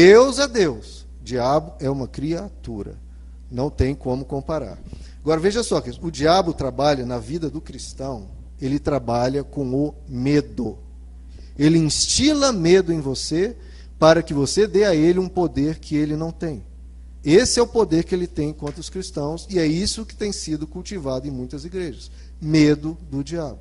Deus é Deus, o diabo é uma criatura. Não tem como comparar. Agora veja só, que o diabo trabalha na vida do cristão, ele trabalha com o medo. Ele instila medo em você para que você dê a ele um poder que ele não tem. Esse é o poder que ele tem contra os cristãos, e é isso que tem sido cultivado em muitas igrejas. Medo do diabo.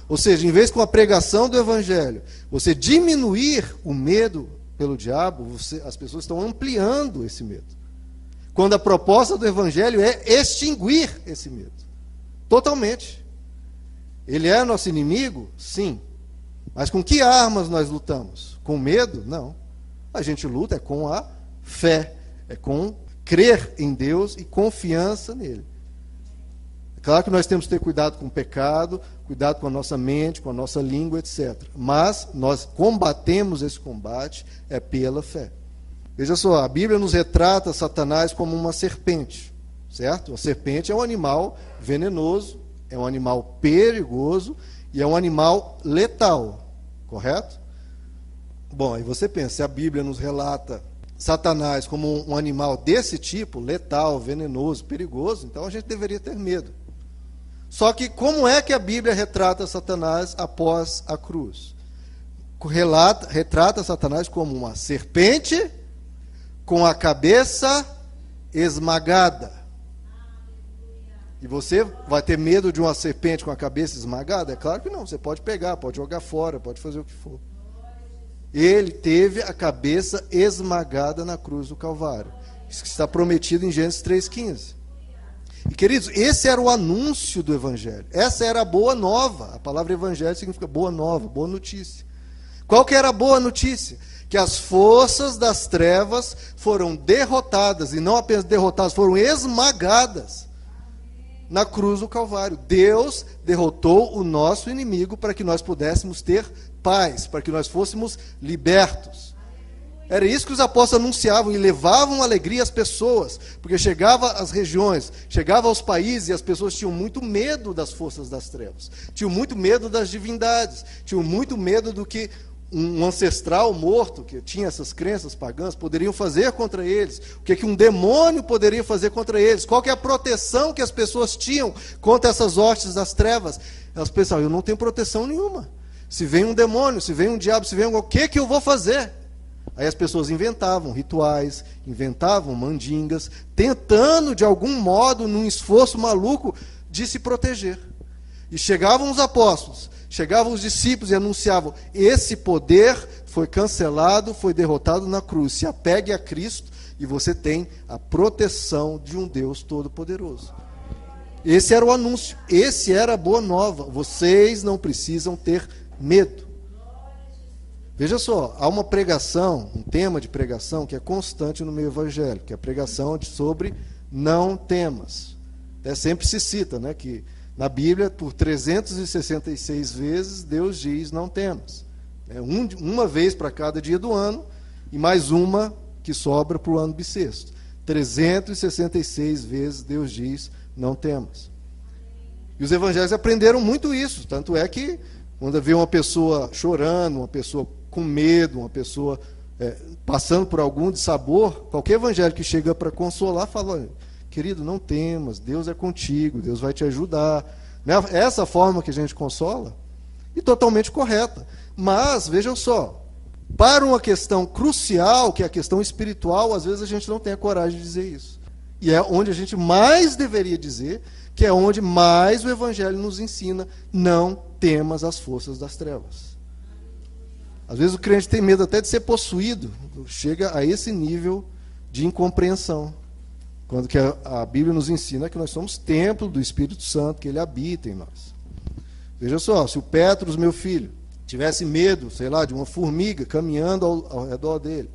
Ou seja, em vez com a pregação do evangelho, você diminuir o medo pelo diabo, as pessoas estão ampliando esse medo. Quando a proposta do evangelho é extinguir esse medo. Totalmente. Ele é nosso inimigo? Sim. Mas com que armas nós lutamos? Com medo? Não. A gente luta com a fé. É com crer em Deus e confiança nele. É claro que nós temos que ter cuidado com o pecado, cuidado com a nossa mente, com a nossa língua, etc. Mas nós combatemos esse combate pela fé. Veja só, a Bíblia nos retrata Satanás como uma serpente, certo? A serpente é um animal venenoso, é um animal perigoso e é um animal letal, correto? Bom, aí você pensa, se a Bíblia nos relata Satanás como um animal desse tipo, letal, venenoso, perigoso, então a gente deveria ter medo. Só que como é que a Bíblia retrata Satanás após a cruz? Retrata Satanás como uma serpente com a cabeça esmagada. E você vai ter medo de uma serpente com a cabeça esmagada? É claro que não, você pode pegar, pode jogar fora, pode fazer o que for. Ele teve a cabeça esmagada na cruz do Calvário. Isso que está prometido em Gênesis 3,15. E, queridos, esse era o anúncio do Evangelho. Essa era a boa nova. A palavra Evangelho significa boa nova, boa notícia. Qual que era a boa notícia? Que as forças das trevas foram derrotadas, e não apenas derrotadas, foram esmagadas na cruz do Calvário. Deus derrotou o nosso inimigo para que nós pudéssemos ter paz, para que nós fôssemos libertos. Era isso que os apóstolos anunciavam e levavam alegria às pessoas, porque chegava às regiões, chegava aos países e as pessoas tinham muito medo das forças das trevas, tinham muito medo das divindades, tinham muito medo do que um ancestral morto, que tinha essas crenças pagãs, poderiam fazer contra eles, o que um demônio poderia fazer contra eles, qual que é a proteção que as pessoas tinham contra essas hostes das trevas. Elas pensavam, eu não tenho proteção nenhuma. Se vem um demônio, se vem um diabo, se vem o que eu vou fazer? Aí as pessoas inventavam rituais, inventavam mandingas, tentando de algum modo, num esforço maluco, de se proteger. E chegavam os apóstolos, chegavam os discípulos e anunciavam, esse poder foi cancelado, foi derrotado na cruz. Se apegue a Cristo e você tem a proteção de um Deus Todo-Poderoso. Esse era o anúncio, esse era a boa nova. Vocês não precisam ter medo. Veja só, há uma pregação, um tema de pregação que é constante no meio evangélico, que é a pregação sobre não temas. Até sempre se cita, né, que na Bíblia, por 366 vezes, Deus diz não temas. Uma vez para cada dia do ano, e mais uma que sobra para o ano bissexto. 366 vezes Deus diz não temas. E os evangélicos aprenderam muito isso, tanto é que quando vê uma pessoa chorando, uma pessoa com medo, uma pessoa passando por algum dissabor, qualquer evangélico que chega para consolar, fala, olha, querido, não temas, Deus é contigo, Deus vai te ajudar. É essa forma que a gente consola, e totalmente correta. Mas, vejam só, para uma questão crucial, que é a questão espiritual, às vezes a gente não tem a coragem de dizer isso. E é onde a gente mais deveria dizer, que é onde mais o Evangelho nos ensina, não temas as forças das trevas. Às vezes o crente tem medo até de ser possuído, chega a esse nível de incompreensão. Quando que a Bíblia nos ensina que nós somos templo do Espírito Santo, que ele habita em nós. Veja só, se o Petros, meu filho, tivesse medo, sei lá, de uma formiga caminhando ao redor dele,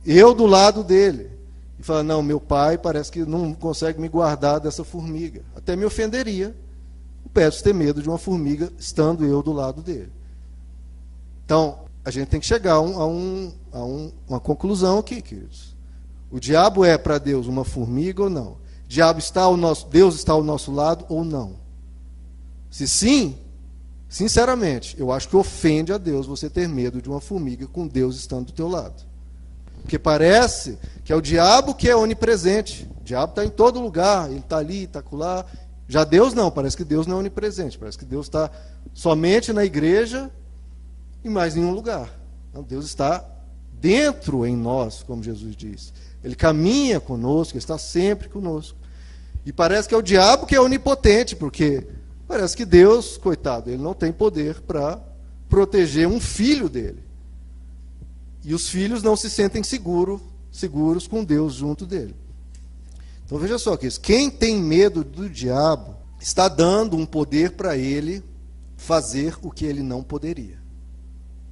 eu do lado dele, e falar, não, meu pai parece que não consegue me guardar dessa formiga, até me ofenderia o Petros ter medo de uma formiga estando eu do lado dele. Então, a gente tem que chegar a uma conclusão aqui, queridos. O diabo é para Deus uma formiga ou não? Deus está ao nosso lado ou não? Se sim, sinceramente, eu acho que ofende a Deus você ter medo de uma formiga com Deus estando do teu lado. Porque parece que é o diabo que é onipresente. O diabo está em todo lugar, ele está ali, está acolá. Já Deus não, parece que Deus não é onipresente. Parece que Deus está somente na igreja e mais nenhum lugar. Não, Deus está dentro em nós, como Jesus diz. Ele caminha conosco, ele está sempre conosco. E parece que é o diabo que é onipotente, porque parece que Deus, coitado, ele não tem poder para proteger um filho dele. E os filhos não se sentem seguros com Deus junto dele. Então veja só que quem tem medo do diabo está dando um poder para ele fazer o que ele não poderia.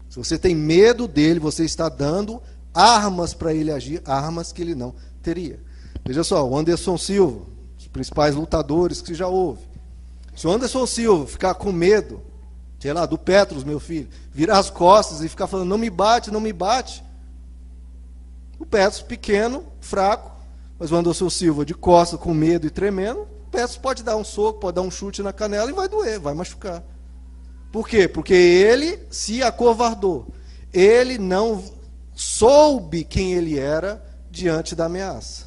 Se você tem medo dele, você está dando armas para ele agir, armas que ele não teria. Veja só, o Anderson Silva, os principais lutadores que já houve. Se o Anderson Silva ficar com medo, sei lá, do Petros, meu filho, virar as costas e ficar falando, não me bate, não me bate. O Petros, pequeno, fraco, mas o Anderson Silva de costas, com medo e tremendo, o Petros pode dar um soco, pode dar um chute na canela e vai doer, vai machucar. Por quê? Porque ele se acovardou. Ele não soube quem ele era diante da ameaça.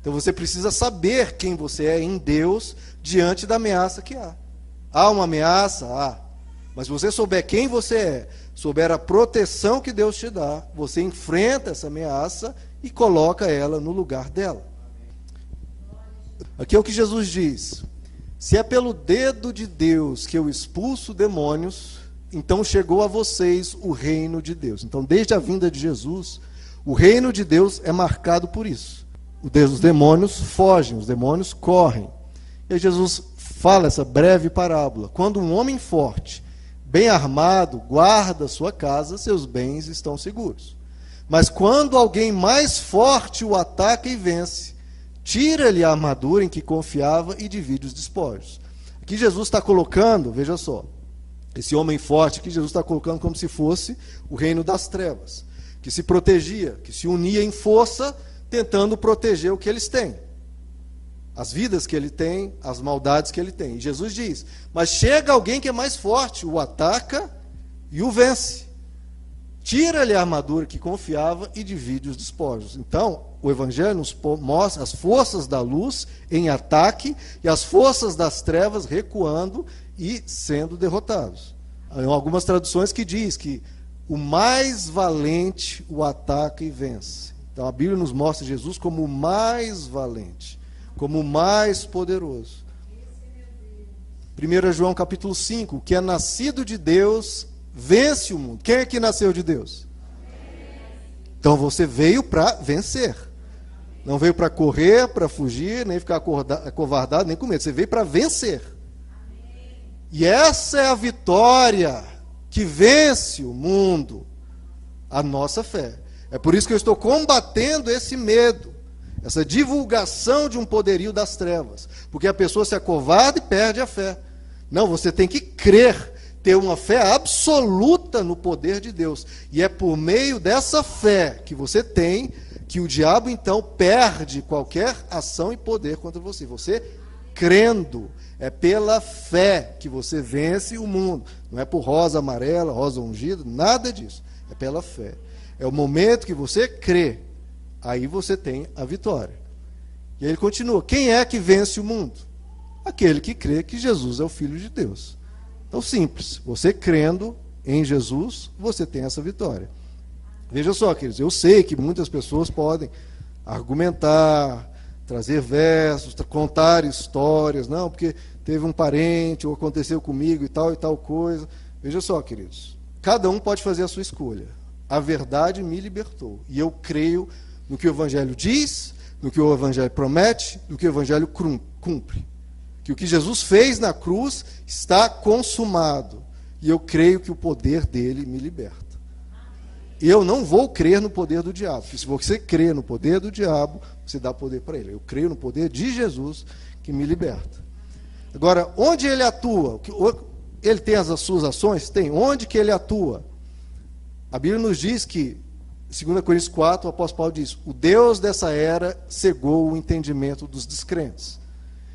Então você precisa saber quem você é em Deus diante da ameaça que há. Há uma ameaça? Há. Mas se você souber quem você é, souber a proteção que Deus te dá, você enfrenta essa ameaça e coloca ela no lugar dela. Aqui é o que Jesus diz. Se é pelo dedo de Deus que eu expulso demônios, então chegou a vocês o reino de Deus. Então, desde a vinda de Jesus, o reino de Deus é marcado por isso. Os demônios fogem, os demônios correm. E aí Jesus fala essa breve parábola. Quando um homem forte, bem armado, guarda sua casa, seus bens estão seguros. Mas quando alguém mais forte o ataca e vence, tira-lhe a armadura em que confiava e divide os despojos. Aqui Jesus está colocando, veja só, esse homem forte que Jesus está colocando como se fosse o reino das trevas, que se protegia, que se unia em força, tentando proteger o que eles têm. As vidas que ele tem, as maldades que ele tem. E Jesus diz, mas chega alguém que é mais forte, o ataca e o vence. Tira-lhe a armadura que confiava e divide os despojos. Então, o Evangelho nos mostra as forças da luz em ataque e as forças das trevas recuando e sendo derrotados. Há algumas traduções que diz que o mais valente o ataca e vence. Então, a Bíblia nos mostra Jesus como o mais valente, como o mais poderoso. 1 João capítulo 5, o que é nascido de Deus vence o mundo. Quem é que nasceu de Deus? Então você veio para vencer. Não veio para correr, para fugir, nem ficar acovardado, nem com medo. Você veio para vencer. E essa é a vitória que vence o mundo, a nossa fé. É por isso que eu estou combatendo esse medo, essa divulgação de um poderio das trevas. Porque a pessoa se acovarda e perde a fé. Não, você tem que crer, ter uma fé absoluta no poder de Deus. E é por meio dessa fé que você tem, que o diabo então perde qualquer ação e poder contra você. Você crendo, é pela fé que você vence o mundo. Não é por rosa amarela, rosa ungida, nada disso. É pela fé. É o momento que você crê, aí você tem a vitória. E aí ele continua, quem é que vence o mundo? Aquele que crê que Jesus é o Filho de Deus. Então, simples, você crendo em Jesus, você tem essa vitória. Veja só, queridos, eu sei que muitas pessoas podem argumentar, trazer versos, contar histórias, não, porque teve um parente, ou aconteceu comigo e tal coisa. Veja só, queridos, cada um pode fazer a sua escolha. A verdade me libertou, e eu creio no que o Evangelho diz, no que o Evangelho promete, no que o Evangelho cumpre. Que o que Jesus fez na cruz está consumado. E eu creio que o poder dele me liberta. Eu não vou crer no poder do diabo. Porque se você crer no poder do diabo, você dá poder para ele. Eu creio no poder de Jesus que me liberta. Agora, onde ele atua? Ele tem as suas ações? Tem. Onde que ele atua? A Bíblia nos diz que, 2 Coríntios 4, o apóstolo Paulo diz, o Deus dessa era cegou o entendimento dos descrentes.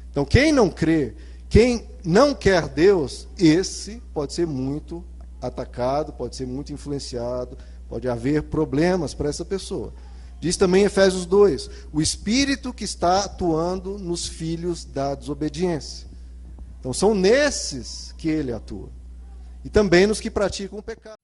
Então, quem não crê, quem não quer Deus, esse pode ser muito atacado, pode ser muito influenciado, Pode haver problemas para essa pessoa. Diz também em Efésios 2, o Espírito que está atuando nos filhos da desobediência. Então são nesses que ele atua. E também nos que praticam o pecado.